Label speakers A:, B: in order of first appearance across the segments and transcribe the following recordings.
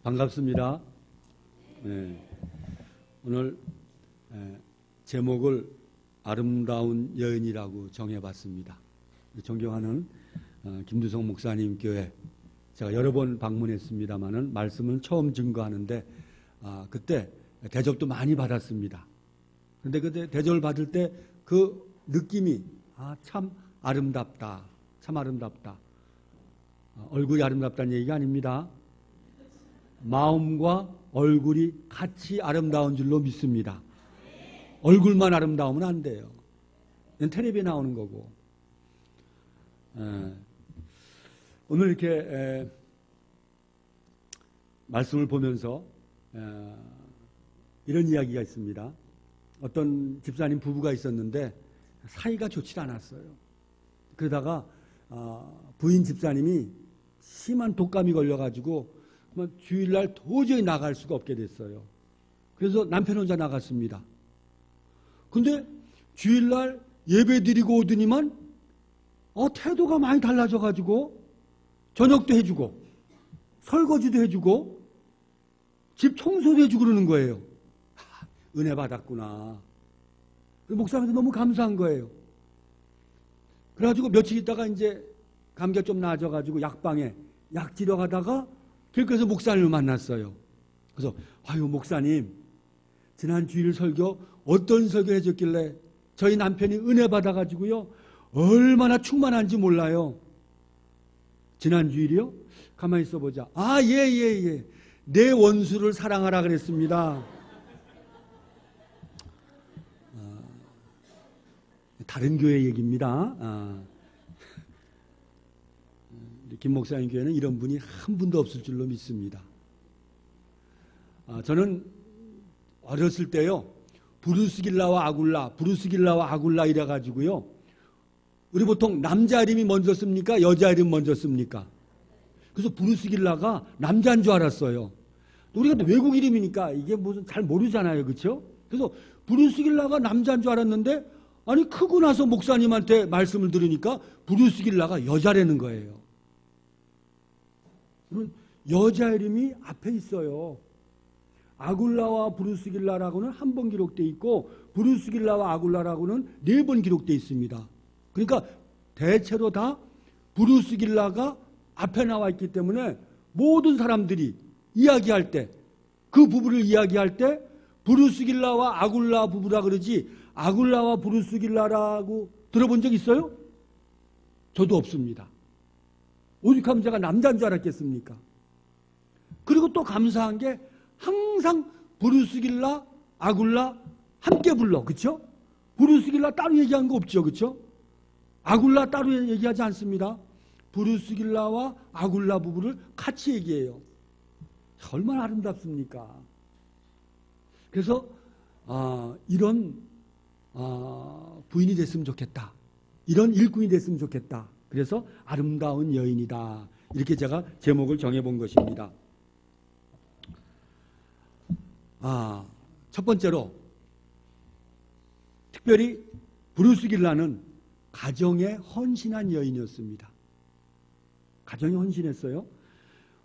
A: 반갑습니다. 네, 오늘 제목을 아름다운 여인이라고 정해봤습니다. 존경하는 김두성 목사님 교회 제가 여러 번 방문했습니다마는 말씀은 처음 증거하는데 그때 대접도 많이 받았습니다. 그런데 그때 대접을 받을 때 그 느낌이 참 아름답다, 참 아름답다. 얼굴이 아름답다는 얘기가 아닙니다. 마음과 얼굴이 같이 아름다운 줄로 믿습니다. 얼굴만 아름다우면 안 돼요. 이건 텔레비에 나오는 거고. 오늘 이렇게 말씀을 보면서 이런 이야기가 있습니다. 어떤 집사님 부부가 있었는데 사이가 좋지 않았어요. 그러다가 부인 집사님이 심한 독감이 걸려가지고 주일날 도저히 나갈 수가 없게 됐어요. 그래서 남편 혼자 나갔습니다. 근데 주일날 예배 드리고 오더니만 태도가 많이 달라져가지고 저녁도 해주고 설거지도 해주고 집 청소도 해주고 그러는 거예요. 은혜 받았구나. 목사님도 너무 감사한 거예요. 그래가지고 며칠 있다가 이제 감기가 좀 나아져가지고 약방에 약 지러 가다가 길거리에서 목사님을 만났어요. 그래서 목사님 지난 주일 설교 어떤 설교 해줬길래 저희 남편이 은혜 받아가지고요 얼마나 충만한지 몰라요. 지난 주일이요? 가만히 있어보자. 예. 내 원수를 사랑하라 그랬습니다. 다른 교회 얘기입니다. 김 목사님 교회는 이런 분이 한 분도 없을 줄로 믿습니다. 저는 어렸을 때요 브루스길라와 아굴라 이래가지고요 우리 보통 남자 이름이 먼저 씁니까? 여자 이름 먼저 씁니까? 그래서 브루스길라가 남자인 줄 알았어요. 우리가 외국 이름이니까 이게 무슨 잘 모르잖아요, 그렇죠? 그래서 브루스길라가 남자인 줄 알았는데 아니 크고 나서 목사님한테 말씀을 들으니까 브루스길라가 여자라는 거예요. 여자 이름이 앞에 있어요. 아굴라와 브루스길라라고는 한 번 기록되어 있고 브루스길라와 아굴라라고는 4번 기록되어 있습니다. 그러니까 대체로 다 브루스길라가 앞에 나와 있기 때문에 모든 사람들이 이야기할 때 그 부부를 이야기할 때 브루스길라와 아굴라 부부라 그러지 아굴라와 브루스길라라고 들어본 적 있어요? 저도 없습니다. 오죽하면 제가 남자인 줄 알았겠습니까? 그리고 또 감사한 게 항상 브루스길라, 아굴라 함께 불러. 그렇죠? 브루스길라 따로 얘기한 거 없죠. 그렇죠? 아굴라 따로 얘기하지 않습니다. 브루스길라와 아굴라 부부를 같이 얘기해요. 얼마나 아름답습니까? 그래서 이런 부인이 됐으면 좋겠다. 이런 일꾼이 됐으면 좋겠다. 그래서 아름다운 여인이다. 이렇게 제가 제목을 정해본 것입니다. 첫 번째로 특별히 브루스길라는 가정에 헌신한 여인이었습니다. 가정에 헌신했어요.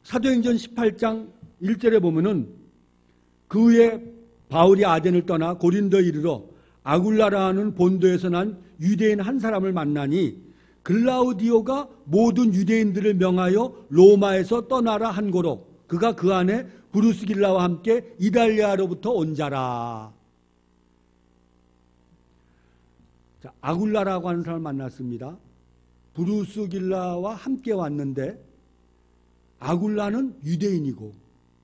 A: 사도행전 18장 1절에 보면은 그 후에 바울이 아덴을 떠나 고린도에 이르러 아굴라라는 본도에서 난 유대인 한 사람을 만나니 글라우디오가 모든 유대인들을 명하여 로마에서 떠나라 한 고로 그가 그 안에 브루스길라와 함께 이달리아로부터 온 자라. 자, 아굴라라고 하는 사람을 만났습니다. 브루스길라와 함께 왔는데 아굴라는 유대인이고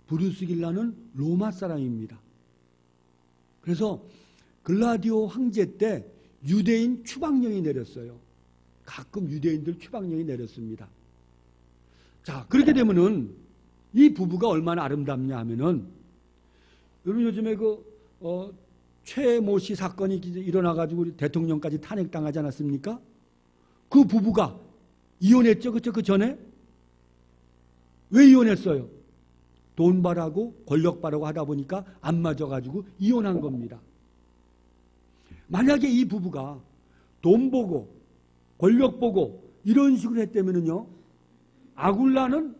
A: 브루스길라는 로마 사람입니다. 그래서 글라디오 황제 때 유대인 추방령이 내렸어요. 가끔 유대인들 추방령이 내렸습니다. 자, 그렇게 되면은 이 부부가 얼마나 아름답냐 하면은 여러분 요즘에 최모 씨 사건이 일어나가지고 대통령까지 탄핵당하지 않았습니까? 그 부부가 이혼했죠. 그렇죠? 그 전에 왜 이혼했어요? 돈 바라고 권력 바라고 하다 보니까 안 맞아가지고 이혼한 겁니다. 만약에 이 부부가 돈 보고 권력 보고 이런 식으로 했다면요 아굴라는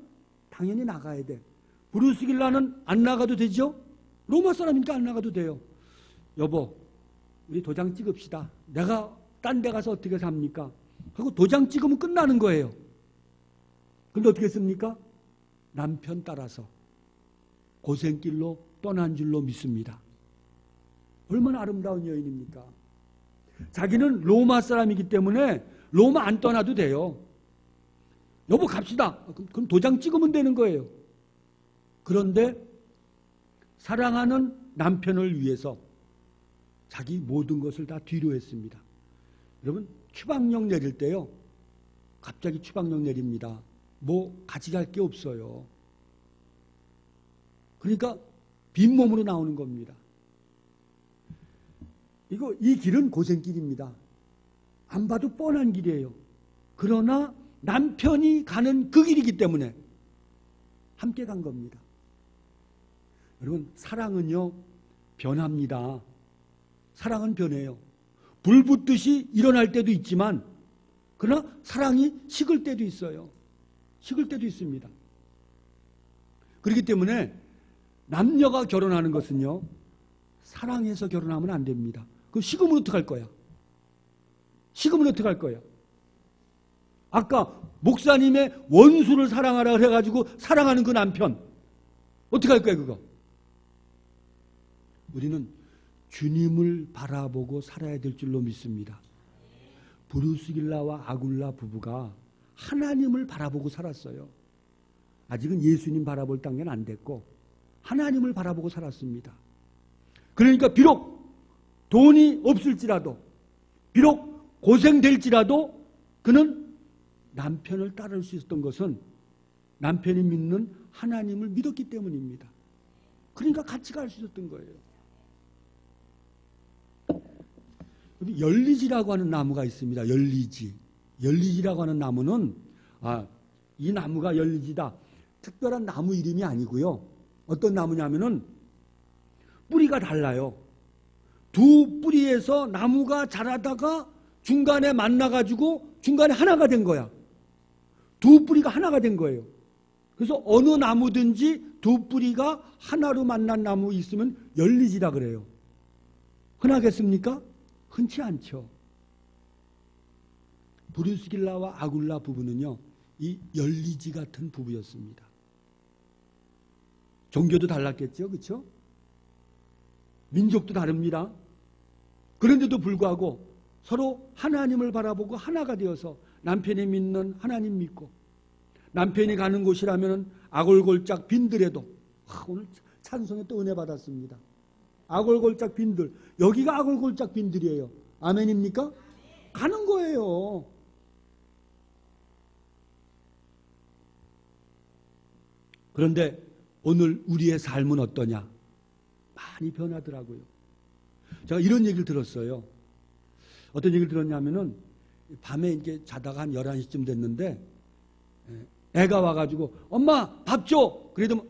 A: 당연히 나가야 돼. 브루스길라는 안 나가도 되죠? 로마 사람이니까 안 나가도 돼요. 여보, 우리 도장 찍읍시다. 내가 딴 데 가서 어떻게 삽니까? 하고 도장 찍으면 끝나는 거예요. 근데 어떻게 했습니까? 남편 따라서 고생길로 떠난 줄로 믿습니다. 얼마나 아름다운 여인입니까? 자기는 로마 사람이기 때문에 로마 안 떠나도 돼요. 여보 갑시다. 그럼 도장 찍으면 되는 거예요. 그런데 사랑하는 남편을 위해서 자기 모든 것을 다 뒤로 했습니다. 여러분 추방령 내릴 때요. 갑자기 추방령 내립니다. 뭐 가져갈 게 없어요. 그러니까 빈몸으로 나오는 겁니다. 이 길은 고생길입니다. 안 봐도 뻔한 길이에요. 그러나 남편이 가는 그 길이기 때문에 함께 간 겁니다. 여러분 사랑은요 변합니다. 사랑은 변해요. 불 붙듯이 일어날 때도 있지만 그러나 사랑이 식을 때도 있어요. 식을 때도 있습니다. 그렇기 때문에 남녀가 결혼하는 것은요 사랑해서 결혼하면 안 됩니다. 그럼 식으면 어떡할 거야? 식으면 어떡할 거야? 아까 목사님의 원수를 사랑하라 그래가지고 사랑하는 그 남편 어떡할 거야 그거? 우리는 주님을 바라보고 살아야 될 줄로 믿습니다. 브루스길라와 아굴라 부부가 하나님을 바라보고 살았어요. 아직은 예수님 바라볼 단계는 안 됐고 하나님을 바라보고 살았습니다. 그러니까 비록 돈이 없을지라도 비록 고생될지라도 그는 남편을 따를 수 있었던 것은 남편이 믿는 하나님을 믿었기 때문입니다. 그러니까 같이 갈 수 있었던 거예요. 열리지라고 하는 나무가 있습니다. 열리지. 열리지라고 하는 나무는 이 나무가 열리지다. 특별한 나무 이름이 아니고요. 어떤 나무냐면은 뿌리가 달라요. 두 뿌리에서 나무가 자라다가 중간에 만나가지고 중간에 하나가 된 거야. 두 뿌리가 하나가 된 거예요. 그래서 어느 나무든지 두 뿌리가 하나로 만난 나무 있으면 열리지라 그래요. 흔하겠습니까? 흔치 않죠. 브루스길라와 아굴라 부부는요, 이 열리지 같은 부부였습니다. 종교도 달랐겠죠, 그렇죠? 민족도 다릅니다. 그런데도 불구하고 서로 하나님을 바라보고 하나가 되어서 남편이 믿는 하나님 믿고 남편이 가는 곳이라면 아골골짝 빈들에도 오늘 찬송에 또 은혜 받았습니다. 아골골짝 빈들, 여기가 아골골짝 빈들이에요. 아멘입니까? 가는 거예요. 그런데 오늘 우리의 삶은 어떠냐? 많이 변하더라고요. 제가 이런 얘기를 들었어요. 어떤 얘기를 들었냐면은 밤에 이렇게 자다가 한 11시쯤 됐는데 애가 와가지고 엄마 밥 줘. 그래도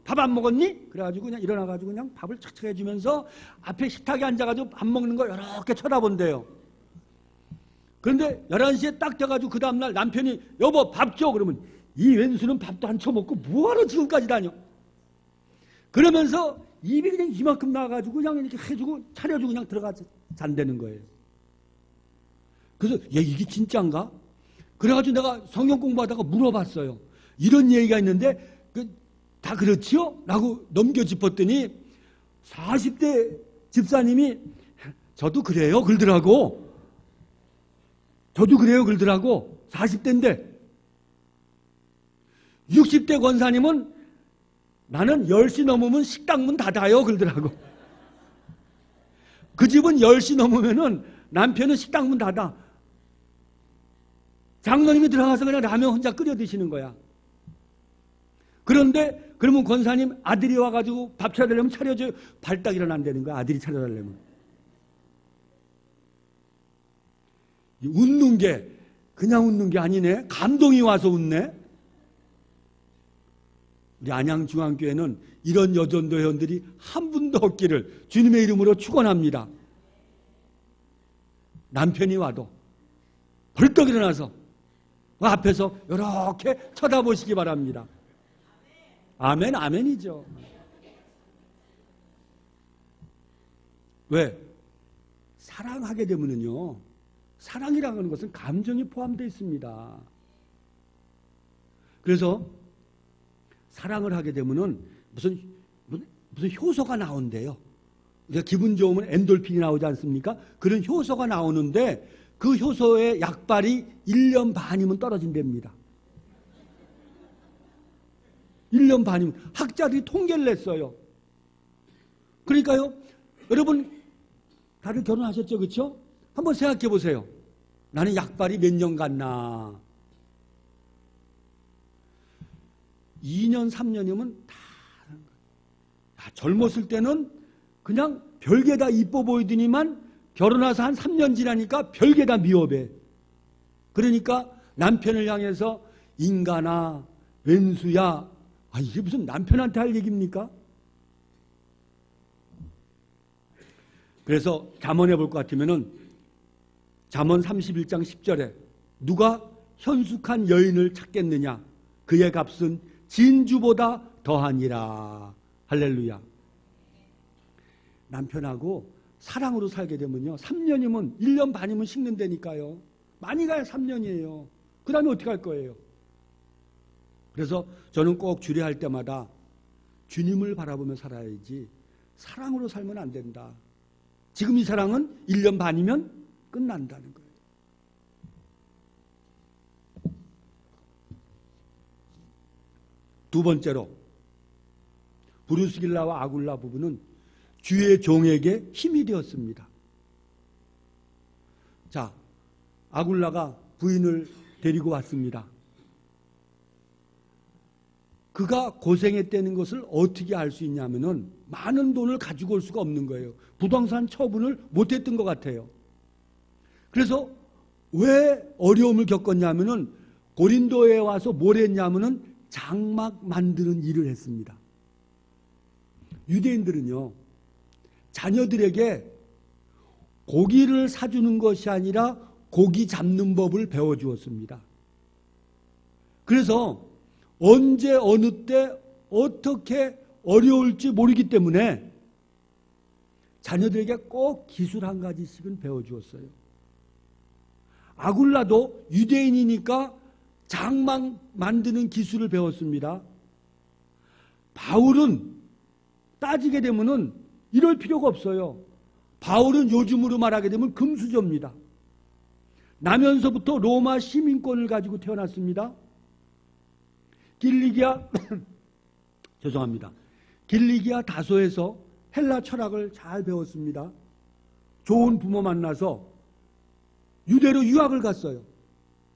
A: 밥 안 먹었니? 그래가지고 그냥 일어나가지고 그냥 밥을 착착 해주면서 앞에 식탁에 앉아가지고 밥 먹는 걸 이렇게 쳐다본대요. 그런데 11시에 딱 돼가지고 그 다음날 남편이 여보 밥 줘. 그러면 이 왼수는 밥도 안 쳐먹고 뭐하러 지금까지 다녀? 그러면서 입이 그냥 이만큼 나와가지고 그냥 이렇게 해주고 차려주고 그냥 들어가 잔다는 거예요. 그래서 얘 이게 진짜인가? 그래가지고 내가 성경 공부하다가 물어봤어요. 이런 얘기가 있는데 다 그렇지요? 라고 넘겨 짚었더니 40대 집사님이 저도 그래요 그러더라고. 저도 그래요 그러더라고. 40대인데 60대 권사님은 나는 10시 넘으면 식당 문 닫아요 그러더라고. 그 집은 10시 넘으면은 남편은 식당 문 닫아. 장로님이 들어가서 그냥 라면 혼자 끓여 드시는 거야. 그런데 그러면 권사님 아들이 와가지고 밥 차려달라면 차려줘요. 발딱 일어난다는 거야. 아들이 차려달라면. 웃는 게 그냥 웃는 게 아니네. 감동이 와서 웃네. 우리 안양중앙교회는 이런 여전도 회원들이 한 분도 없기를 주님의 이름으로 축원합니다. 남편이 와도 벌떡 일어나서 그 앞에서 이렇게 쳐다보시기 바랍니다. 아멘, 아멘이죠. 왜? 사랑하게 되면은요, 사랑이라는 하는 것은 감정이 포함되어 있습니다. 그래서 사랑을 하게 되면은 무슨 효소가 나온대요. 그러니까 기분 좋으면 엔돌핀이 나오지 않습니까? 그런 효소가 나오는데 그 효소의 약발이 1년 반이면 떨어진답니다. 1년 반이면 학자들이 통계를 냈어요. 그러니까요, 여러분 다들 결혼하셨죠, 그렇죠? 한번 생각해 보세요. 나는 약발이 몇 년 갔나? 2년, 3년이면 다 젊었을 때는 그냥 별게 다 이뻐 보이더니만 결혼해서 한 3년 지나니까 별게 다 미워배. 그러니까 남편을 향해서 인간아, 왼수야. 이게 무슨 남편한테 할 얘기입니까? 그래서 잠언해 볼 것 같으면은 잠언 31장 10절에 누가 현숙한 여인을 찾겠느냐? 그의 값은 진주보다 더하니라. 할렐루야. 남편하고 사랑으로 살게 되면요, 3년이면 1년 반이면 식는다니까요. 많이 가야 3년이에요. 그 다음에 어떻게 할 거예요? 그래서 저는 꼭 주례할 때마다 주님을 바라보며 살아야지 사랑으로 살면 안 된다. 지금 이 사랑은 1년 반이면 끝난다는 거예요. 두 번째로 브루스길라와 아굴라 부부는 주의 종에게 힘이 되었습니다. 자, 아굴라가 부인을 데리고 왔습니다. 그가 고생했다는 것을 어떻게 알 수 있냐면은 많은 돈을 가지고 올 수가 없는 거예요. 부동산 처분을 못했던 것 같아요. 그래서 왜 어려움을 겪었냐면은 고린도에 와서 뭘 했냐면은 장막 만드는 일을 했습니다. 유대인들은요, 자녀들에게 고기를 사주는 것이 아니라 고기 잡는 법을 배워주었습니다. 그래서 언제 어느 때 어떻게 어려울지 모르기 때문에 자녀들에게 꼭 기술 한 가지씩은 배워주었어요. 아굴라도 유대인이니까 장막 만드는 기술을 배웠습니다. 바울은 따지게 되면은 이럴 필요가 없어요. 바울은 요즘으로 말하게 되면 금수저입니다. 나면서부터 로마 시민권을 가지고 태어났습니다. 길리기아 죄송합니다. 길리기아 다소에서 헬라 철학을 잘 배웠습니다. 좋은 부모 만나서 유대로 유학을 갔어요.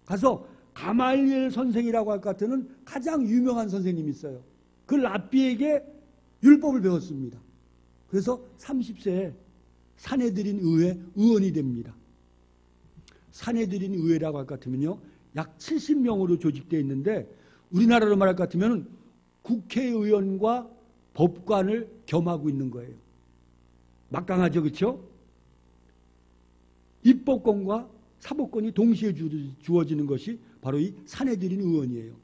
A: 가서 가말리엘 선생이라고 할 것 같은 가장 유명한 선생님이 있어요. 그 랍비에게 율법을 배웠습니다. 그래서 30세에 사내들인 의회 의원이 됩니다. 사내들인 의회라고 할 것 같으면요, 약 70명으로 조직되어 있는데 우리나라로 말할 것 같으면 국회의원과 법관을 겸하고 있는 거예요. 막강하죠, 그렇죠? 입법권과 사법권이 동시에 주어지는 것이 바로 이 사내들인 의원이에요.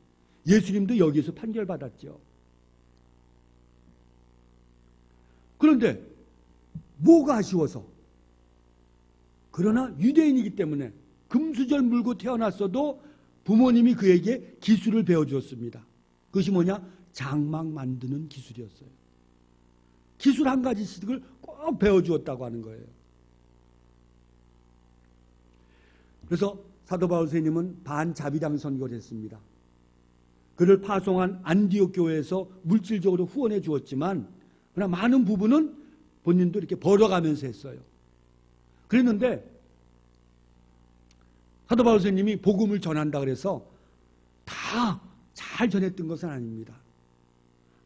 A: 예수님도 여기에서 판결받았죠. 그런데 뭐가 아쉬워서? 그러나 유대인이기 때문에 금수저 물고 태어났어도 부모님이 그에게 기술을 배워주었습니다. 그것이 뭐냐? 장막 만드는 기술이었어요. 기술 한 가지씩을 꼭 배워주었다고 하는 거예요. 그래서 사도 바울 선생님은 반자비당 선교를 했습니다. 그를 파송한 안디옥 교회에서 물질적으로 후원해 주었지만 그러나 많은 부분은 본인도 이렇게 벌어가면서 했어요. 그랬는데 사도 바울 선생님이 복음을 전한다 그래서 다 잘 전했던 것은 아닙니다.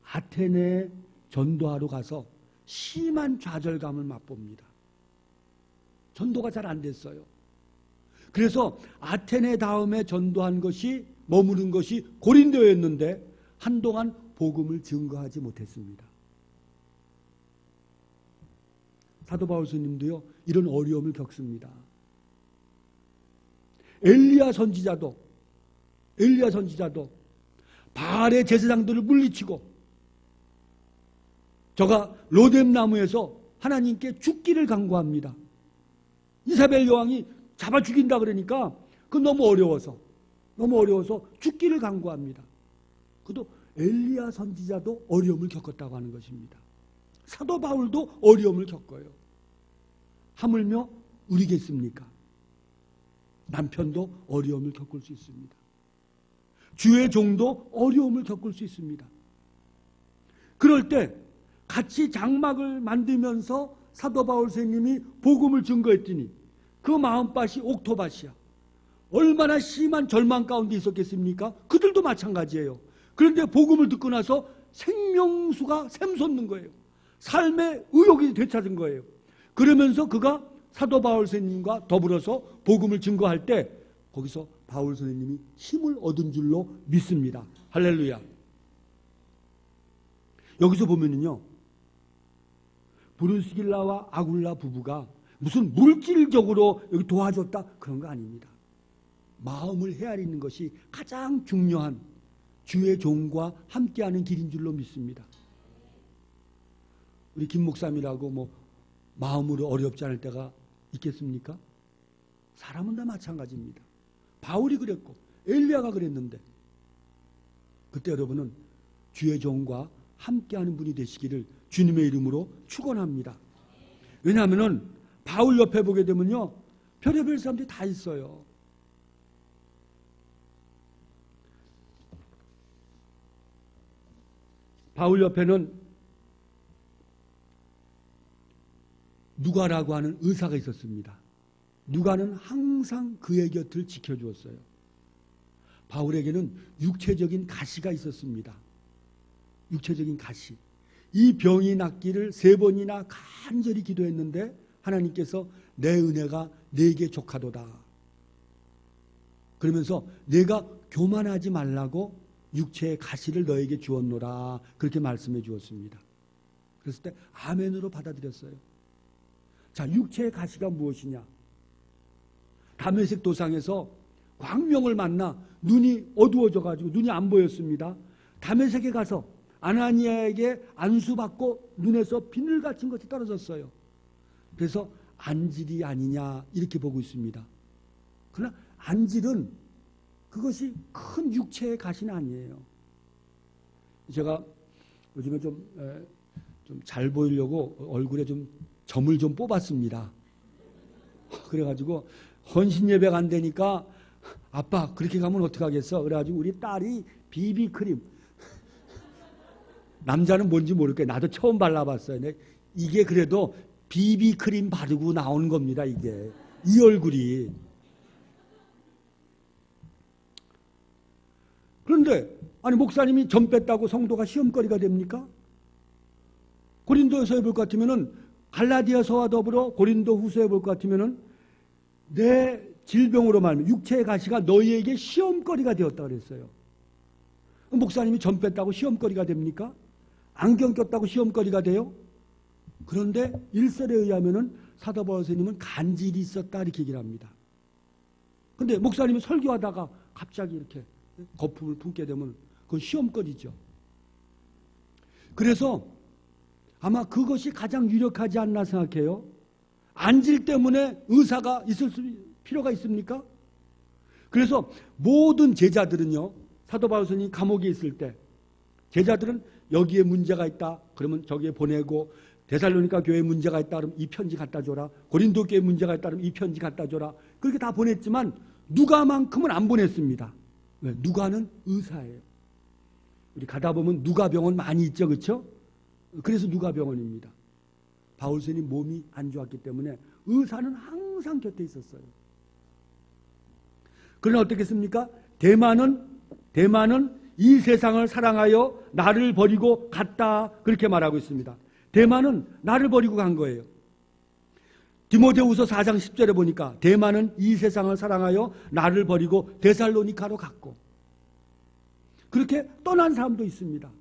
A: 아테네에 전도하러 가서 심한 좌절감을 맛봅니다. 전도가 잘 안 됐어요. 그래서 아테네 다음에 전도한 것이 머무른 것이 고린도였는데 한동안 복음을 증거하지 못했습니다. 사도 바울 스님도요, 이런 어려움을 겪습니다. 엘리야 선지자도 바알의 제사장들을 물리치고 저가 로뎀나무에서 하나님께 죽기를 간구합니다. 이사벨 여왕이 잡아 죽인다 그러니까 그 너무 어려워서 죽기를 간구합니다. 그도 엘리야 선지자도 어려움을 겪었다고 하는 것입니다. 사도 바울도 어려움을 겪어요. 하물며 우리겠습니까? 남편도 어려움을 겪을 수 있습니다. 주의 종도 어려움을 겪을 수 있습니다. 그럴 때 같이 장막을 만들면서 사도 바울 선생님이 복음을 증거했더니 그 마음밭이 옥토밭이야. 얼마나 심한 절망 가운데 있었겠습니까? 그들도 마찬가지예요. 그런데 복음을 듣고 나서 생명수가 샘솟는 거예요. 삶의 의욕이 되찾은 거예요. 그러면서 그가 사도 바울 선생님과 더불어서 복음을 증거할 때 거기서 바울 선생님이 힘을 얻은 줄로 믿습니다. 할렐루야. 여기서 보면은요, 브루스길라와 아굴라 부부가 무슨 물질적으로 여기 도와줬다 그런 거 아닙니다. 마음을 헤아리는 것이 가장 중요한 주의 종과 함께하는 길인 줄로 믿습니다. 우리 김 목사님이라고 뭐 마음으로 어렵지 않을 때가 있겠습니까? 사람은 다 마찬가지입니다. 바울이 그랬고 엘리야가 그랬는데 그때 여러분은 주의 종과 함께하는 분이 되시기를 주님의 이름으로 축원합니다. 왜냐하면은 바울 옆에 보게 되면요, 별의별 사람들이 다 있어요. 바울 옆에는 누가라고 하는 의사가 있었습니다. 누가는 항상 그의 곁을 지켜주었어요. 바울에게는 육체적인 가시가 있었습니다. 육체적인 가시. 이 병이 낫기를 3번이나 간절히 기도했는데 하나님께서 내 은혜가 네게 족하도다. 그러면서 내가 교만하지 말라고 육체의 가시를 너에게 주었노라. 그렇게 말씀해 주었습니다. 그랬을 때 아멘으로 받아들였어요. 자, 육체의 가시가 무엇이냐? 다메섹 도상에서 광명을 만나 눈이 어두워져 가지고 눈이 안 보였습니다. 다메섹에 가서 아나니아에게 안수받고 눈에서 비늘 같은 것이 떨어졌어요. 그래서 안질이 아니냐 이렇게 보고 있습니다. 그러나 안질은 그것이 큰 육체의 가시는 아니에요. 제가 요즘에 좀 잘 보이려고 얼굴에 좀 점을 좀 뽑았습니다. 그래가지고 헌신 예배가 안 되니까 아빠 그렇게 가면 어떡하겠어? 그래가지고 우리 딸이 비비크림, 남자는 뭔지 모를 거예요. 나도 처음 발라봤어요. 이게 그래도 비비크림 바르고 나오는 겁니다. 이게 이 얼굴이. 그런데 아니 목사님이 점 뺐다고 성도가 시험거리가 됩니까? 고린도에서 해볼 것 같으면은 갈라디아서와 더불어 고린도 후서에 볼 것 같으면은 내 질병으로 말하면 육체의 가시가 너희에게 시험거리가 되었다 그랬어요. 목사님이 점 뺐다고 시험거리가 됩니까? 안경 꼈다고 시험거리가 돼요? 그런데 일설에 의하면은 사도 바울 선생님은 간질이 있었다 이렇게 얘기를 합니다. 그런데 목사님이 설교하다가 갑자기 이렇게 거품을 품게 되면 그건 시험거리죠. 그래서 아마 그것이 가장 유력하지 않나 생각해요. 안질 때문에 의사가 있을 필요가 있습니까? 그래서 모든 제자들은요, 사도 바울 선생님이 감옥에 있을 때 제자들은 여기에 문제가 있다 그러면 저기에 보내고, 데살로니가 교회에 문제가 있다 그러면 이 편지 갖다 줘라, 고린도 교회에 문제가 있다 그러면 이 편지 갖다 줘라, 그렇게 다 보냈지만 누가만큼은 안 보냈습니다. 왜? 누가는 의사예요. 우리 가다 보면 누가 병원 많이 있죠, 그렇죠? 그래서 누가 병원입니다. 바울 선생님 몸이 안 좋았기 때문에 의사는 항상 곁에 있었어요. 그러나 어떻겠습니까? 대만은 이 세상을 사랑하여 나를 버리고 갔다 그렇게 말하고 있습니다. 대만은 나를 버리고 간 거예요. 디모데후서 4장 10절에 보니까 대만은 이 세상을 사랑하여 나를 버리고 데살로니가로 갔고, 그렇게 떠난 사람도 있습니다.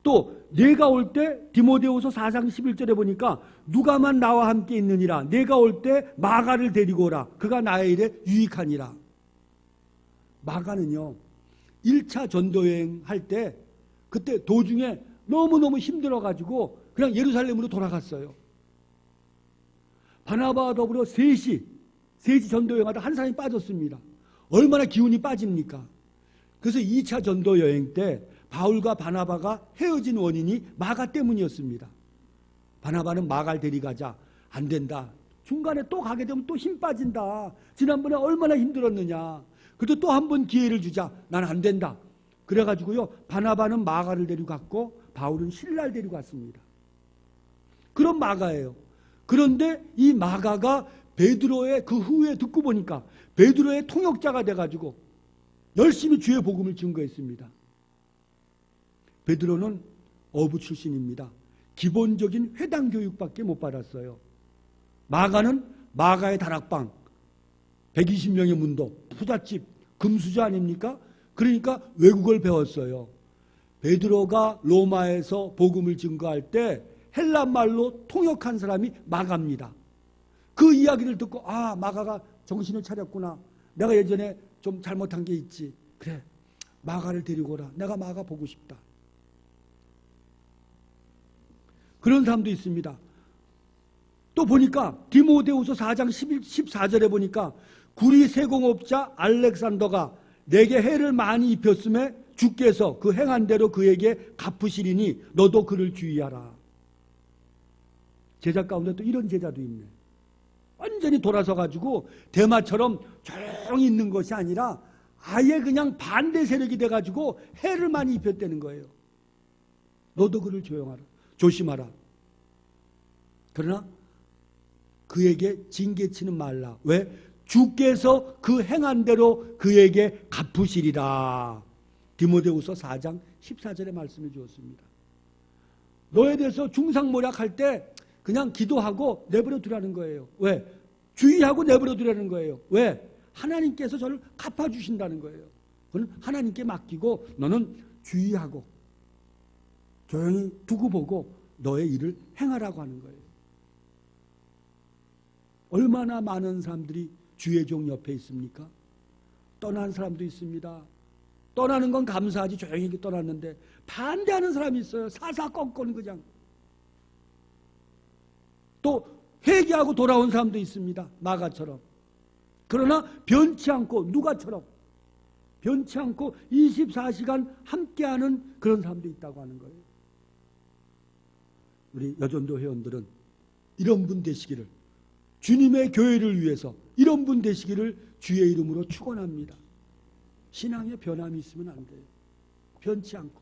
A: 또 내가 올 때 디모데후서 4장 11절에 보니까 누가만 나와 함께 있느니라, 내가 올 때 마가를 데리고 오라, 그가 나의 일에 유익하니라. 마가는요 1차 전도여행 할 때 그때 도중에 너무너무 힘들어가지고 그냥 예루살렘으로 돌아갔어요. 바나바와 더불어 셋이 전도 여행하다 한 사람이 빠졌습니다. 얼마나 기운이 빠집니까? 그래서 2차 전도 여행 때 바울과 바나바가 헤어진 원인이 마가 때문이었습니다. 바나바는 마가를 데려가자. 안 된다. 중간에 또 가게 되면 또 힘 빠진다. 지난번에 얼마나 힘들었느냐. 그래도 또 한 번 기회를 주자. 난 안 된다. 그래가지고요, 바나바는 마가를 데려갔고 바울은 실라를 데려갔습니다. 그런 마가예요. 그런데 이 마가가 베드로의 그 후에 듣고 보니까 베드로의 통역자가 돼가지고 열심히 주의 복음을 증거했습니다. 베드로는 어부 출신입니다. 기본적인 회당 교육밖에 못 받았어요. 마가는 마가의 다락방, 120명의 문도, 부잣집, 금수저 아닙니까? 그러니까 외국어를 배웠어요. 베드로가 로마에서 복음을 증거할 때 헬란말로 통역한 사람이 마가입니다. 그 이야기를 듣고 아, 마가가 정신을 차렸구나. 내가 예전에 좀 잘못한 게 있지. 그래, 마가를 데리고 오라. 내가 마가 보고 싶다. 그런 사람도 있습니다. 또 보니까 디모데후서 4장 14절에 보니까 구리 세공업자 알렉산더가 내게 해를 많이 입혔음에 주께서 그 행한 대로 그에게 갚으시리니 너도 그를 주의하라. 제자 가운데 또 이런 제자도 있네. 완전히 돌아서 가지고 대마처럼 조용히 있는 것이 아니라 아예 그냥 반대 세력이 돼가지고 해를 많이 입혔다는 거예요. 너도 그를 조심하라. 그러나 그에게 징계치는 말라. 왜? 주께서 그 행한 대로 그에게 갚으시리라. 디모데후서 4장 14절의 말씀을 주었습니다. 너에 대해서 중상모략할 때 그냥 기도하고 내버려 두라는 거예요. 왜? 주의하고 내버려 두라는 거예요. 왜? 하나님께서 저를 갚아주신다는 거예요. 그건 하나님께 맡기고 너는 주의하고 조용히 두고 보고 너의 일을 행하라고 하는 거예요. 얼마나 많은 사람들이 주의 종 옆에 있습니까? 떠난 사람도 있습니다. 떠나는 건 감사하지, 조용히 떠났는데 반대하는 사람이 있어요. 사사건건 그냥. 또 회개하고 돌아온 사람도 있습니다. 마가처럼. 그러나 변치 않고 누가처럼 변치 않고 24시간 함께하는 그런 사람도 있다고 하는 거예요. 우리 여전도 회원들은 이런 분 되시기를, 주님의 교회를 위해서 이런 분 되시기를 주의 이름으로 축원합니다. 신앙에 변함이 있으면 안 돼요. 변치 않고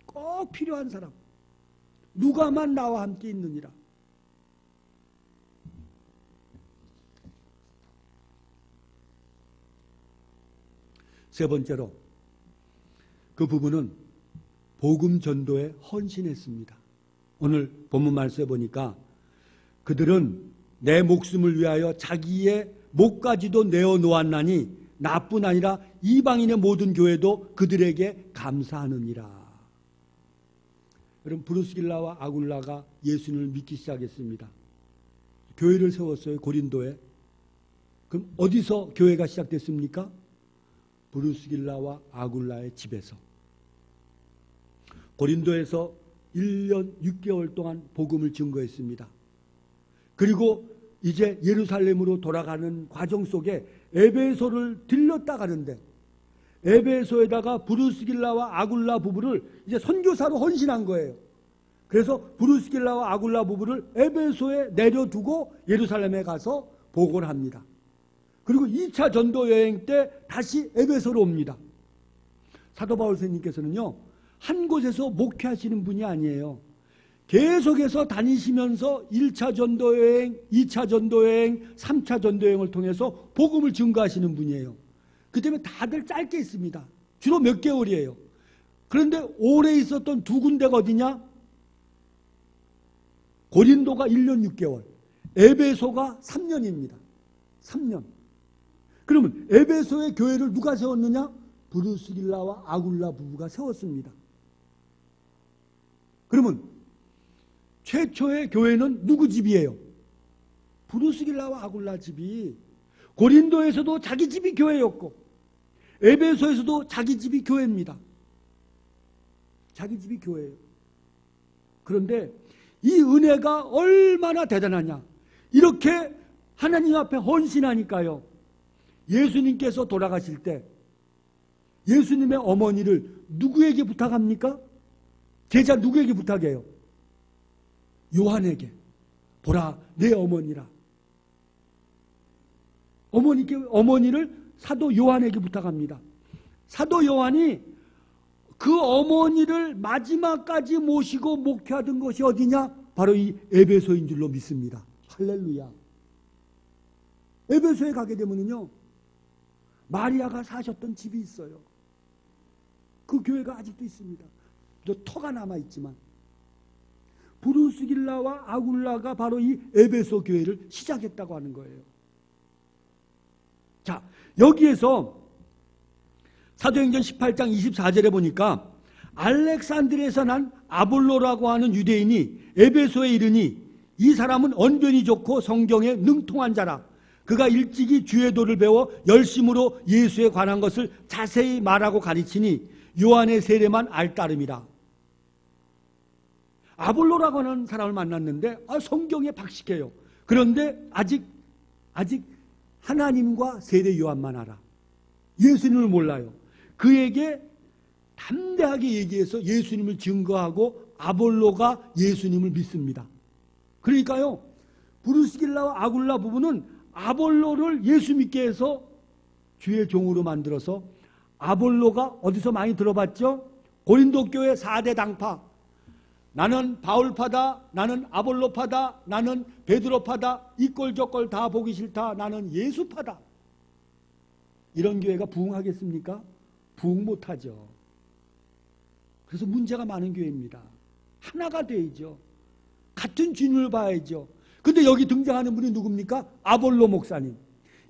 A: 꼭 필요한 사람, 누가만 나와 함께 있느니라. 세 번째로 그 부부는 복음 전도에 헌신했습니다. 오늘 본문 말씀에 보니까 그들은 내 목숨을 위하여 자기의 목까지도 내어놓았나니 나뿐 아니라 이방인의 모든 교회도 그들에게 감사하느니라. 여러분, 브루스길라와 아굴라가 예수님을 믿기 시작했습니다. 교회를 세웠어요. 고린도에. 그럼 어디서 교회가 시작됐습니까? 브루스길라와 아굴라의 집에서. 고린도에서 1년 6개월 동안 복음을 증거했습니다. 그리고 이제 예루살렘으로 돌아가는 과정 속에 에베소를 들렸다 가는데 에베소에다가 브루스길라와 아굴라 부부를 이제 선교사로 헌신한 거예요. 그래서 브루스길라와 아굴라 부부를 에베소에 내려두고 예루살렘에 가서 보고를 합니다. 그리고 2차 전도 여행 때 다시 에베소로 옵니다. 사도 바울 선생님께서는요, 한 곳에서 목회하시는 분이 아니에요. 계속해서 다니시면서 1차 전도여행, 2차 전도여행, 3차 전도여행을 통해서 복음을 증거하시는 분이에요. 그 때문에 다들 짧게 있습니다. 주로 몇 개월이에요. 그런데 오래 있었던 두 군데가 어디냐? 고린도가 1년 6개월, 에베소가 3년입니다. 3년. 그러면 에베소의 교회를 누가 세웠느냐? 브루스길라와 아굴라 부부가 세웠습니다. 그러면 최초의 교회는 누구 집이에요? 브루스길라와 아굴라 집이. 고린도에서도 자기 집이 교회였고 에베소에서도 자기 집이 교회입니다. 자기 집이 교회예요. 그런데 이 은혜가 얼마나 대단하냐. 이렇게 하나님 앞에 헌신하니까요. 예수님께서 돌아가실 때 예수님의 어머니를 누구에게 부탁합니까? 제자 누구에게 부탁해요? 요한에게. 보라, 내 어머니라. 어머니를 사도 요한에게 부탁합니다. 사도 요한이 그 어머니를 마지막까지 모시고 목회하던 것이 어디냐? 바로 이 에베소인 줄로 믿습니다. 할렐루야. 에베소에 가게 되면요, 마리아가 사셨던 집이 있어요. 그 교회가 아직도 있습니다. 또 터가 남아있지만 브루스길라와 아굴라가 바로 이 에베소 교회를 시작했다고 하는 거예요. 자, 여기에서 사도행전 18장 24절에 보니까 알렉산드리아에서 난 아볼로라고 하는 유대인이 에베소에 이르니 이 사람은 언변이 좋고 성경에 능통한 자라. 그가 일찍이 주의 도를 배워 열심으로 예수에 관한 것을 자세히 말하고 가르치니 요한의 세례만 알 따름이라. 아볼로라고 하는 사람을 만났는데 성경에 박식해요. 그런데 아직 하나님과 세례 요한만 알아. 예수님을 몰라요. 그에게 담대하게 얘기해서 예수님을 증거하고 아볼로가 예수님을 믿습니다. 그러니까요, 브루스길라와 아굴라 부부는 아볼로를 예수 믿게 해서 주의 종으로 만들어서, 아볼로가 어디서 많이 들어봤죠? 고린도 교회 4대 당파. 나는 바울파다, 나는 아볼로파다, 나는 베드로파다, 이꼴 저꼴 다 보기 싫다, 나는 예수파다. 이런 교회가 부흥하겠습니까? 부흥 못하죠. 그래서 문제가 많은 교회입니다. 하나가 돼야죠. 같은 주님을 봐야죠. 근데 여기 등장하는 분이 누굽니까? 아볼로 목사님.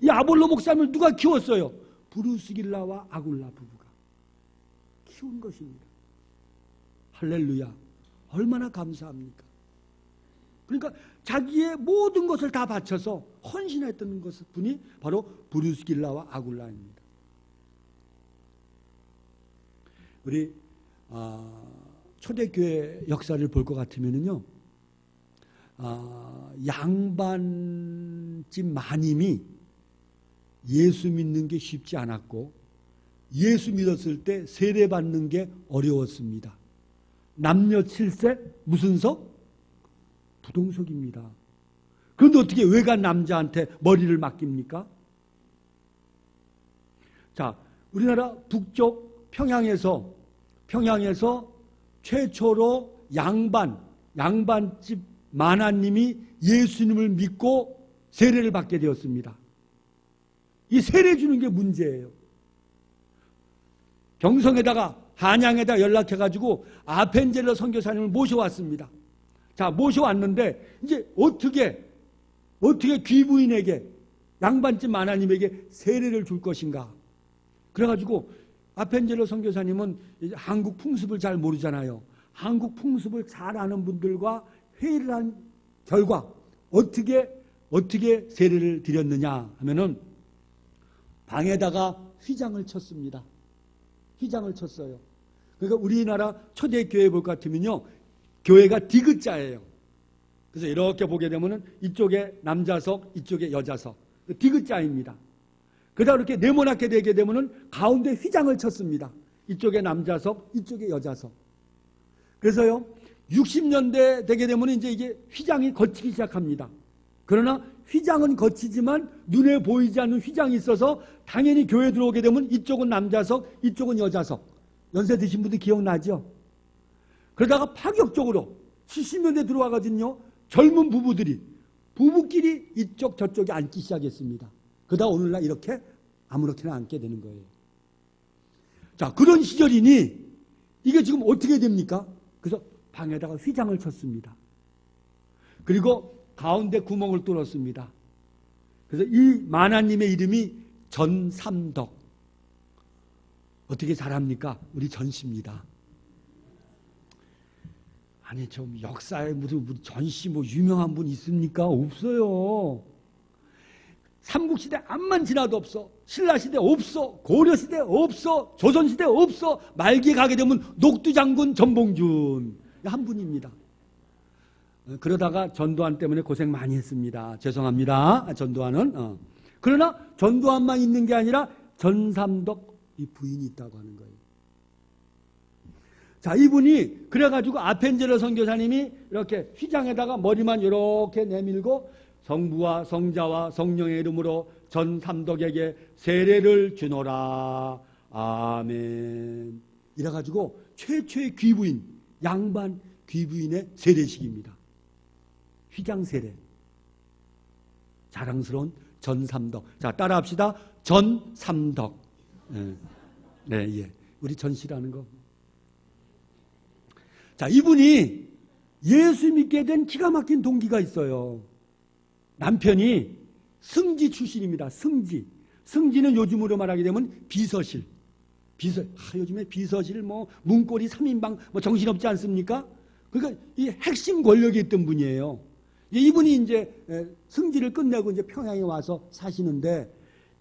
A: 이 아볼로 목사님을 누가 키웠어요? 브루스길라와 아굴라 부부가 키운 것입니다. 할렐루야. 얼마나 감사합니까? 그러니까 자기의 모든 것을 다 바쳐서 헌신했던 분이 바로 브루스길라와 아굴라입니다. 우리 초대교회 역사를 볼 것 같으면요, 양반집 마님이 예수 믿는 게 쉽지 않았고 예수 믿었을 때 세례받는 게 어려웠습니다. 남녀 7세 무슨 석? 부동석입니다. 그런데 어떻게 외간 남자한테 머리를 맡깁니까? 자, 우리나라 북쪽 평양에서 최초로 양반집 마나님이 예수님을 믿고 세례를 받게 되었습니다. 이 세례 주는 게 문제예요. 경성에다가 한양에다 연락해가지고 아펜젤러 선교사님을 모셔왔습니다. 자, 모셔왔는데 이제 어떻게 귀부인에게, 양반집 마나님에게 세례를 줄 것인가. 그래가지고 아펜젤러 선교사님은 한국 풍습을 잘 모르잖아요. 한국 풍습을 잘 아는 분들과 회의를 한 결과 어떻게 세례를 드렸느냐 하면은 방에다가 휘장을 쳤습니다. 휘장을 쳤어요. 그러니까 우리나라 초대교회 볼 것 같으면요, 교회가 디귿자예요. 그래서 이렇게 보게 되면은 이쪽에 남자석, 이쪽에 여자석, 디귿자입니다. 그러다 이렇게 네모나게 되게 되면은 가운데 휘장을 쳤습니다. 이쪽에 남자석, 이쪽에 여자석. 그래서요, 60년대 되게 되면 이제 이게 휘장이 거치기 시작합니다. 그러나 휘장은 거치지만 눈에 보이지 않는 휘장이 있어서 당연히 교회 들어오게 되면 이쪽은 남자석, 이쪽은 여자석. 연세 드신 분들 기억나죠? 그러다가 파격적으로 70년대 들어와가지고요, 젊은 부부끼리 이쪽 저쪽에 앉기 시작했습니다. 그러다 오늘날 이렇게 아무렇게나 앉게 되는 거예요. 자, 그런 시절이니 이게 지금 어떻게 됩니까? 그래서 방에다가 휘장을 쳤습니다. 그리고 가운데 구멍을 뚫었습니다. 그래서 이 마나님의 이름이 전삼덕. 어떻게 잘합니까? 우리 전씨입니다. 아니, 좀 역사에 무슨 전씨 유명한 분 있습니까? 없어요. 삼국시대 암만 지나도 없어. 신라시대 없어. 고려시대 없어. 조선시대 없어. 말기에 가게 되면 녹두장군 전봉준 한 분입니다. 그러다가 전두환 때문에 고생 많이 했습니다. 죄송합니다. 전두환은. 그러나 전두환만 있는 게 아니라 전삼덕 이 부인이 있다고 하는 거예요. 자, 이분이 그래가지고 아펜젤러 선교사님이 이렇게 휘장에다가 머리만 이렇게 내밀고 성부와 성자와 성령의 이름으로 전삼덕에게 세례를 주노라. 아멘. 이래가지고 최초의 귀부인, 양반 귀부인의 세례식입니다. 휘장 세례. 자랑스러운 전삼덕. 자, 따라합시다. 전삼덕. 네, 예. 우리 전씨라는 거. 자, 이분이 예수 믿게 된 기가 막힌 동기가 있어요. 남편이 승지 출신입니다. 승지. 승지는 요즘으로 말하게 되면 비서실. 요즘에 비서실, 문고리 3인방, 정신없지 않습니까? 그러니까 이 핵심 권력이 있던 분이에요. 이분이 이제 승지를 끝내고 이제 평양에 와서 사시는데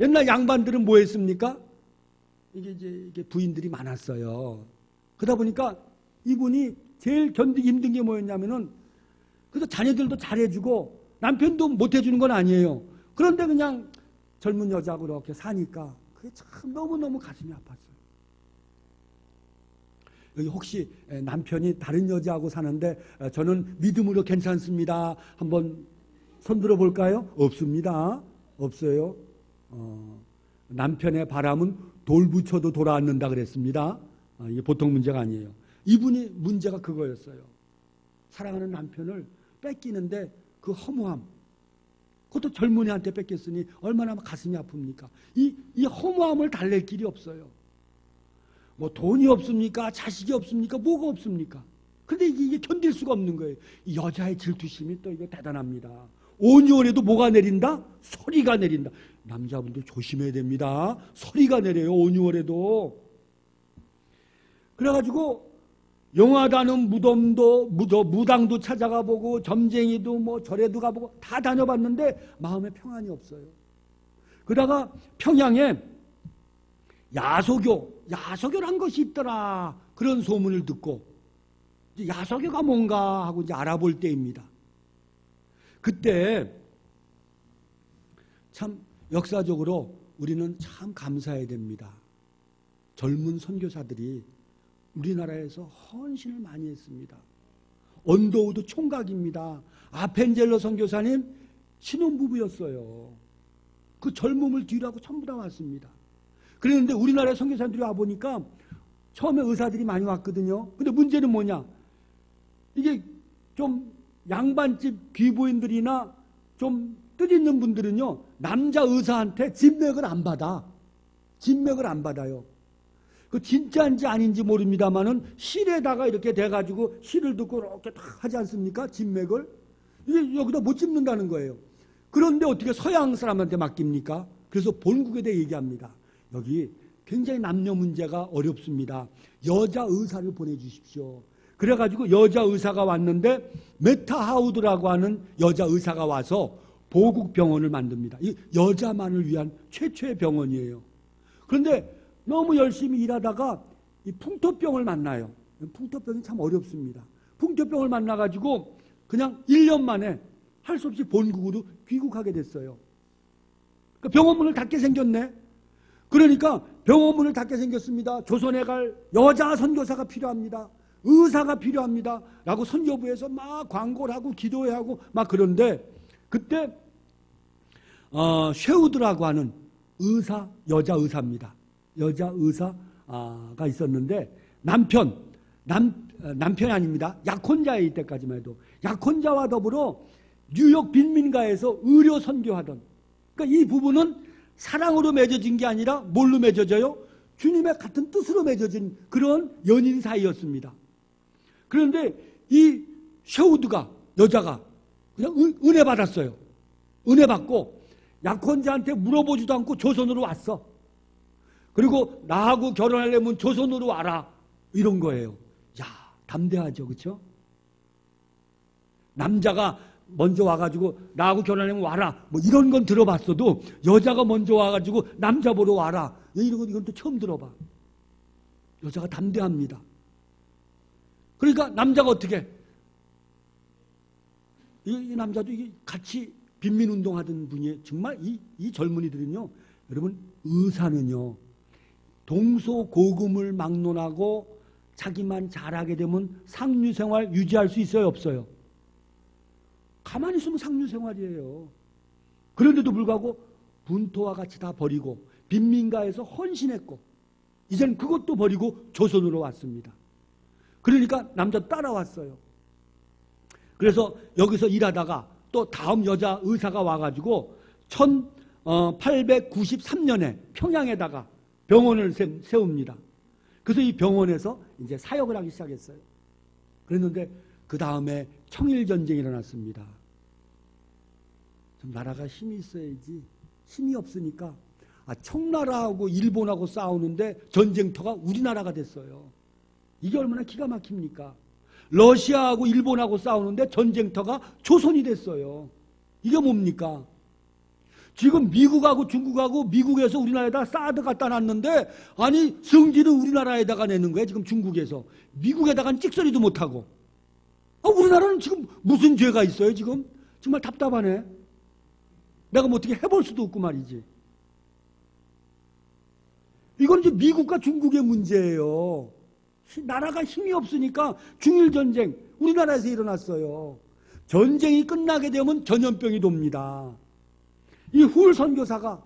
A: 옛날 양반들은 뭐 했습니까? 이게 부인들이 많았어요. 그러다 보니까 이분이 제일 견디기 힘든 게 뭐였냐면은 그래서 자녀들도 잘해주고 남편도 못해주는 건 아니에요. 그런데 그냥 젊은 여자하고 이렇게 사니까 그게 참 너무너무 가슴이 아팠어요. 여기 혹시 남편이 다른 여자하고 사는데 저는 믿음으로 괜찮습니다. 한번 손들어 볼까요? 없습니다. 없어요. 남편의 바람은 돌 붙여도 돌아앉는다 그랬습니다. 이게 보통 문제가 아니에요. 이분이 문제가 그거였어요. 사랑하는 남편을 뺏기는데 그 허무함. 그것도 젊은이한테 뺏겼으니 얼마나 가슴이 아픕니까? 이 허무함을 달랠 길이 없어요. 돈이 없습니까? 자식이 없습니까? 뭐가 없습니까? 근데 이게 견딜 수가 없는 거예요. 이 여자의 질투심이 또 이거 대단합니다. 온유월에도 뭐가 내린다? 소리가 내린다. 남자분들 조심해야 됩니다. 소리가 내려요. 온유월에도. 그래가지고 용하다는 무당도 찾아가 보고 점쟁이도 절에도 가보고 다 다녀봤는데 마음에 평안이 없어요. 그러다가 평양에 야소교란 것이 있더라. 그런 소문을 듣고 야소교가 뭔가 하고 이제 알아볼 때입니다. 그때 참 역사적으로 우리는 참 감사해야 됩니다. 젊은 선교사들이 우리나라에서 헌신을 많이 했습니다. 언더우드 총각입니다. 아펜젤러 선교사님 신혼부부였어요. 그 젊음을 뒤로하고 전부 다 왔습니다. 그랬는데 우리나라의 선교사들이 와보니까 처음에 의사들이 많이 왔거든요. 근데 문제는 뭐냐? 이게 좀 양반집 귀부인들이나 좀 뜻있는 분들은요, 남자 의사한테 진맥을 안 받아. 진맥을 안 받아요. 그 진짜인지 아닌지 모릅니다만은 실에다가 이렇게 돼가지고 실을 듣고 이렇게 딱 하지 않습니까? 진맥을. 이게 여기다 못 짚는다는 거예요. 그런데 어떻게 서양 사람한테 맡깁니까? 그래서 본국에 대해 얘기합니다. 여기 굉장히 남녀 문제가 어렵습니다. 여자 의사를 보내주십시오. 그래가지고 여자 의사가 왔는데 메타하우드라고 하는 여자 의사가 와서 보국병원을 만듭니다. 이 여자만을 위한 최초의 병원이에요. 그런데 너무 열심히 일하다가 이 풍토병을 만나요. 풍토병이 참 어렵습니다. 풍토병을 만나가지고 그냥 1년 만에 할 수 없이 본국으로 귀국하게 됐어요. 그러니까 병원문을 닫게 생겼네. 그러니까 병원문을 닫게 생겼습니다. 조선에 갈 여자 선교사가 필요합니다. 의사가 필요합니다. 라고 선교부에서 막 광고를 하고 기도회 하고 막 그런데 그때 쉐우드라고 하는 의사, 여자 의사입니다. 여자 의사가 있었는데 남편이 아닙니다. 약혼자일 때까지만 해도 약혼자와 더불어 뉴욕 빈민가에서 의료 선교하던, 그러니까 이 부부는 사랑으로 맺어진 게 아니라 뭘로 맺어져요? 주님의 같은 뜻으로 맺어진 그런 연인 사이였습니다. 그런데 이 쉐우드가 여자가 그냥 은혜 받았어요. 은혜 받고 약혼자한테 물어보지도 않고 조선으로 왔어. 그리고 나하고 결혼하려면 조선으로 와라. 이런 거예요. 야, 담대하죠. 그렇죠? 남자가 먼저 와가지고 나하고 결혼하려면 와라. 뭐 이런 건 들어봤어도 여자가 먼저 와가지고 남자 보러 와라. 이건 또 처음 들어봐. 여자가 담대합니다. 그러니까 남자가 어떻게? 이 남자도 이게 같이 빈민운동 하던 분이에요. 정말 이 젊은이들은요, 여러분, 의사는요, 동서고금을 막론하고 자기만 잘하게 되면 상류생활 유지할 수 있어요, 없어요? 가만히 있으면 상류생활이에요. 그런데도 불구하고 분토와 같이 다 버리고 빈민가에서 헌신했고 이제는 그것도 버리고 조선으로 왔습니다. 그러니까 남자 따라왔어요. 그래서 여기서 일하다가 또 다음 여자 의사가 와가지고 1893년에 평양에다가 병원을 세웁니다. 그래서 이 병원에서 이제 사역을 하기 시작했어요. 그랬는데 그 다음에 청일전쟁이 일어났습니다. 좀 나라가 힘이 있어야지. 힘이 없으니까 청나라하고 일본하고 싸우는데 전쟁터가 우리나라가 됐어요. 이게 얼마나 기가 막힙니까? 러시아하고 일본하고 싸우는데 전쟁터가 조선이 됐어요. 이게 뭡니까? 지금 미국하고 중국하고 미국에서 우리나라에다 사드 갖다 놨는데 아니 성질은 우리나라에다가 내는 거예요. 지금 중국에서. 미국에다가는 찍소리도 못하고. 우리나라는 지금 무슨 죄가 있어요 지금? 정말 답답하네. 내가 뭐 어떻게 해볼 수도 없고 말이지. 이건 이제 미국과 중국의 문제예요. 나라가 힘이 없으니까 중일전쟁 우리나라에서 일어났어요. 전쟁이 끝나게 되면 전염병이 돕니다. 이 훌 선교사가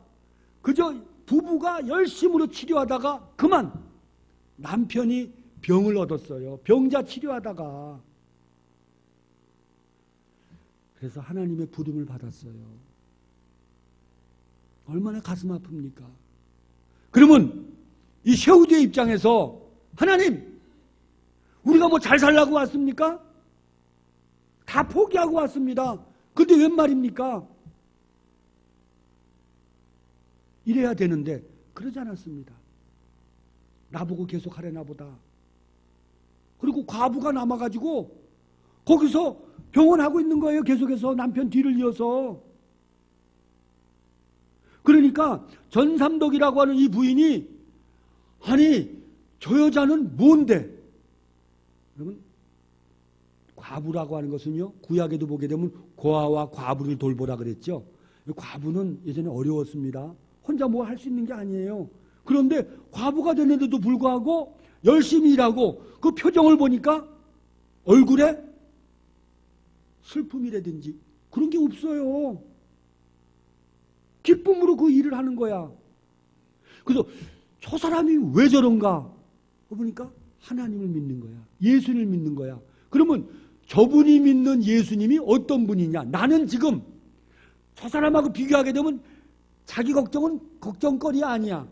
A: 그저 부부가 열심으로 치료하다가 그만 남편이 병을 얻었어요. 병자 치료하다가. 그래서 하나님의 부름을 받았어요. 얼마나 가슴 아픕니까? 그러면 이 셰우드의 입장에서 하나님, 우리가 뭐 잘 살라고 왔습니까? 다 포기하고 왔습니다. 근데 웬 말입니까? 이래야 되는데 그러지 않았습니다. 나보고 계속 하려나 보다. 그리고 과부가 남아가지고 거기서 병원하고 있는 거예요. 계속해서 남편 뒤를 이어서. 그러니까 전삼덕이라고 하는 이 부인이 아니 저 여자는 뭔데? 여러분 과부라고 하는 것은요 구약에도 보게 되면 고아와 과부를 돌보라 그랬죠. 과부는 예전에 어려웠습니다. 혼자 뭐 할 수 있는 게 아니에요. 그런데 과부가 됐는데도 불구하고 열심히 일하고 그 표정을 보니까 얼굴에 슬픔이라든지 그런 게 없어요. 기쁨으로 그 일을 하는 거야. 그래서 저 사람이 왜 저런가 보니까 하나님을 믿는 거야. 예수님을 믿는 거야. 그러면 저분이 믿는 예수님이 어떤 분이냐. 나는 지금 저 사람하고 비교하게 되면 자기 걱정은 걱정거리 아니야.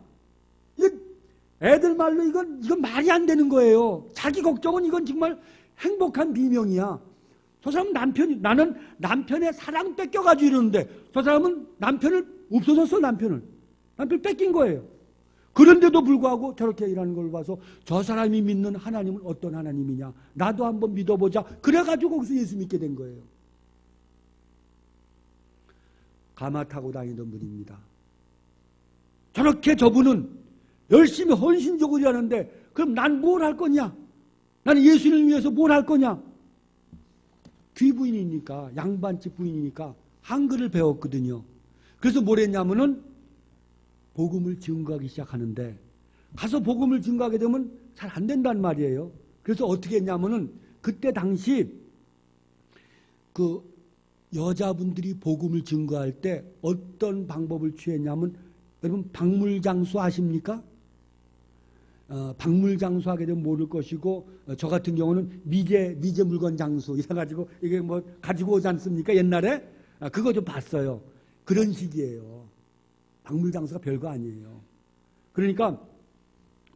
A: 애들 말로 이건 말이 안 되는 거예요. 자기 걱정은 이건 정말 행복한 비명이야. 저 사람은 나는 남편의 사랑 뺏겨가지고 이러는데 저 사람은 남편을 없어졌어. 남편을 뺏긴 거예요. 그런데도 불구하고 저렇게 일하는 걸 봐서 저 사람이 믿는 하나님은 어떤 하나님이냐. 나도 한번 믿어보자. 그래가지고 거기서 예수 믿게 된 거예요. 가마 타고 다니던 분입니다. 저렇게 저분은 열심히 헌신적으로 일하는데 그럼 난 뭘 할 거냐? 나는 예수님을 위해서 뭘 할 거냐? 귀부인이니까 양반집 부인이니까 한글을 배웠거든요. 그래서 뭘 했냐면은 복음을 증거하기 시작하는데 가서 복음을 증거하게 되면 잘 안 된단 말이에요. 그래서 어떻게 했냐면은 그때 당시 그 여자분들이 복음을 증거할 때 어떤 방법을 취했냐면 여러분 박물장수 아십니까? 박물장수 하게 되면 모를 것이고 저 같은 경우는 미제 물건 장수 이래가지고 이게 뭐 가지고 오지 않습니까? 옛날에 그거 좀 봤어요. 그런 식이에요. 박물장수가 별거 아니에요. 그러니까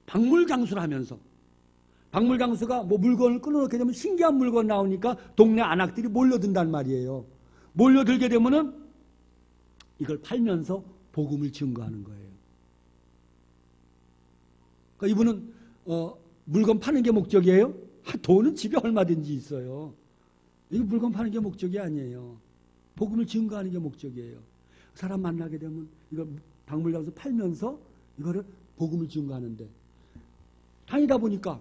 A: 박물장수를 하면서 박물장수가 뭐 물건을 끊어놓게 되면 신기한 물건 나오니까 동네 안악들이 몰려든단 말이에요. 몰려들게 되면은 이걸 팔면서 복음을 증거하는 거예요. 그러니까 이분은 물건 파는 게 목적이에요? 돈은 집에 얼마든지 있어요. 이 물건 파는 게 목적이 아니에요. 복음을 증거하는 게 목적이에요. 사람 만나게 되면 이거 박물관에서 팔면서 이거를 복음을 증거하는데 다니다 보니까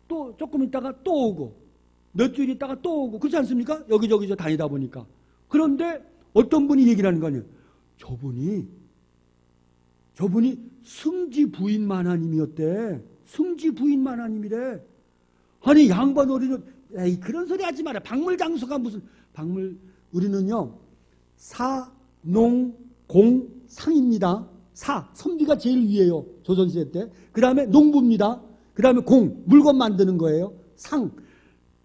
A: 또 조금 있다가 또 오고 몇 주일 있다가 또 오고 그렇지 않습니까? 여기저기 다니다 보니까. 그런데 어떤 분이 얘기를 하는 거 아니에요. 저분이 승지 부인 만화님이었대. 승지 부인 만화님이래. 아니 양반 우리는 에이 그런 소리 하지 마라. 박물장수가 무슨 우리는요 사농공상입니다. 선비가 제일 위에요. 조선시대 때. 그 다음에 농부입니다. 그 다음에 물건 만드는 거예요.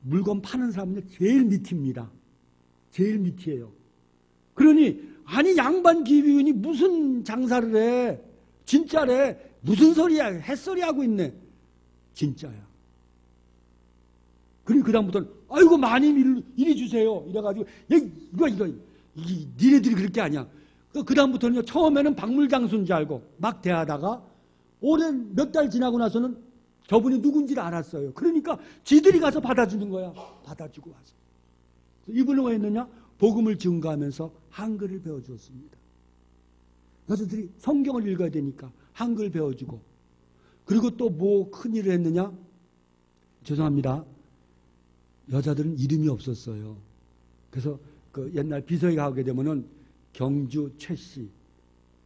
A: 물건 파는 사람은 제일 밑입니다. 제일 밑이에요. 그러니 아니 양반 기비원이 무슨 장사를 해. 진짜래. 무슨 소리야. 햇소리 하고 있네. 진짜야. 그러니 그다음부터는 아이고 마님 이리 주세요. 이래가지고 이거 니네들이 그럴 게 아니야. 그다음부터는요 처음에는 박물장수인 줄 알고 막 대하다가 오랜 몇 달 지나고 나서는 저분이 누군지를 알았어요. 그러니까 지들이 가서 받아주는 거야. 받아주고 와서. 이분은 왜 했느냐? 복음을 증거하면서 한글을 배워주었습니다. 여자들이 성경을 읽어야 되니까 한글 배워주고 그리고 또 뭐 큰일을 했느냐? 죄송합니다. 여자들은 이름이 없었어요. 그래서 그 옛날 비서에 가게 되면은 경주 최씨.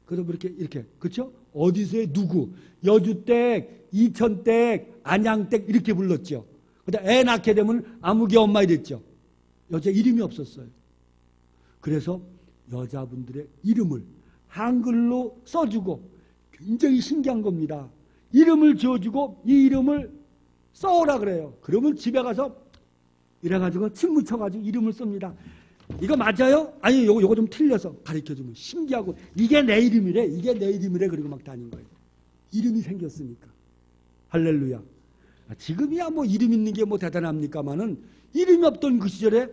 A: 그래서 이렇게 그렇죠? 어디서의 누구, 여주댁, 이천댁, 안양댁 이렇게 불렀죠. 그다음 애 낳게 되면 아무개 엄마 이랬죠. 여자 이름이 없었어요. 그래서 여자분들의 이름을 한글로 써주고 굉장히 신기한 겁니다. 이름을 지어주고 이 이름을 써오라 그래요. 그러면 집에 가서 이래가지고 침 묻혀가지고 이름을 씁니다. 이거 맞아요? 아니 요거 좀 틀려서 가르쳐주면 신기하고 이게 내 이름이래. 그리고 막 다닌 거예요. 이름이 생겼으니까. 할렐루야. 지금이야 뭐 이름 있는 게 뭐 대단합니까마는 이름이 없던 그 시절에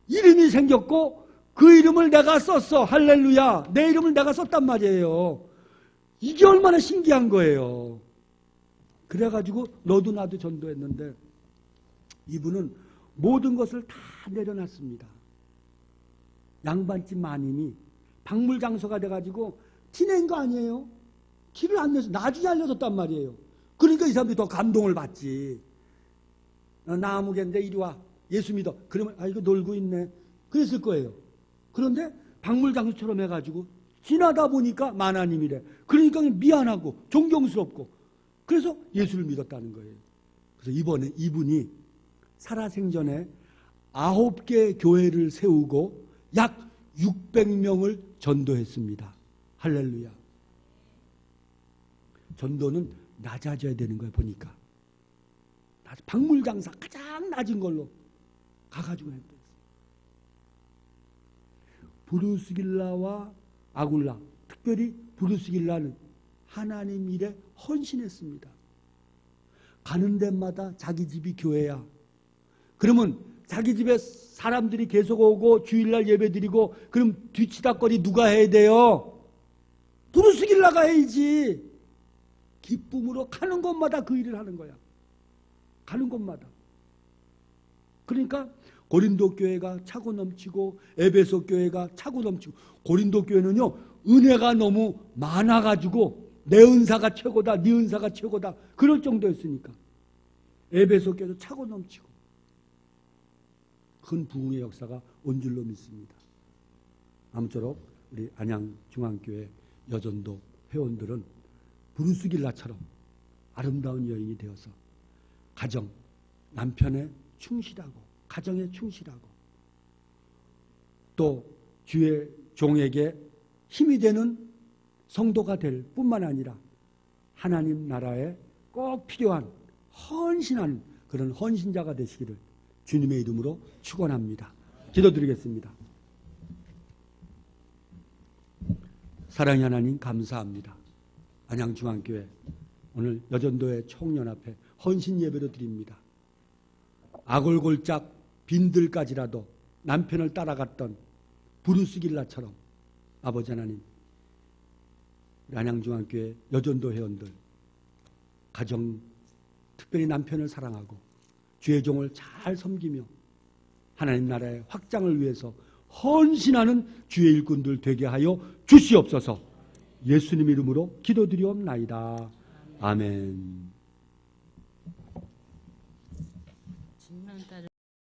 A: 이름이 생겼고 그 이름을 내가 썼어. 할렐루야. 내 이름을 내가 썼단 말이에요. 이게 얼마나 신기한 거예요. 그래가지고 너도 나도 전도했는데 이분은 모든 것을 다 내려놨습니다. 양반집 마님이 박물장소가 돼가지고 티낸 거 아니에요? 티를 안 내서 나중에 알려줬단 말이에요. 그러니까 이 사람들이 더 감동을 받지. 나 아무개인데 이리 와. 예수 믿어. 그러면 이거 놀고 있네. 그랬을 거예요. 그런데 박물장소처럼 해가지고 지나다 보니까 만화님이래. 그러니까 미안하고 존경스럽고 그래서 예수를 믿었다는 거예요. 그래서 이번에 이분이 살아생전에 9개 교회를 세우고 약 600명을 전도했습니다. 할렐루야. 전도는 낮아져야 되는 거예요. 보니까 박물장사 가장 낮은 걸로 가가지고 했어요. 브루스길라와 아굴라, 특별히 브루스길라는 하나님 일에 헌신했습니다. 가는 데마다 자기 집이 교회야. 그러면 자기 집에 사람들이 계속 오고 주일날 예배 드리고 그럼 뒤치다거리 누가 해야 돼요? 브루스길라가 해야지. 기쁨으로 가는 곳마다 그 일을 하는 거야. 가는 곳마다. 그러니까 고린도 교회가 차고 넘치고 에베소 교회가 차고 넘치고 고린도 교회는요 은혜가 너무 많아가지고 내 은사가 최고다 네 은사가 최고다 그럴 정도였으니까 에베소 교회도 차고 넘치고 큰 부흥의 역사가 온 줄로 믿습니다. 아무쪼록 우리 안양중앙교회 여전도 회원들은 브루스길라처럼 아름다운 여인이 되어서 가정, 남편에 충실하고 가정에 충실하고 또 주의 종에게 힘이 되는 성도가 될 뿐만 아니라 하나님 나라에 꼭 필요한 헌신하는 그런 헌신자가 되시기를 주님의 이름으로 축원합니다. 기도드리겠습니다. 사랑의 하나님 감사합니다. 안양중앙교회 오늘 여전도의 총연합회 헌신 예배로 드립니다. 아골골짝 빈들까지라도 남편을 따라갔던 브루스길라처럼 아버지 하나님 안양중앙교회 여전도 회원들 가정 특별히 남편을 사랑하고 주의 종을 잘 섬기며 하나님 나라의 확장을 위해서 헌신하는 주의 일꾼들 되게 하여 주시옵소서. 예수님 이름으로 기도드리옵나이다. 아멘.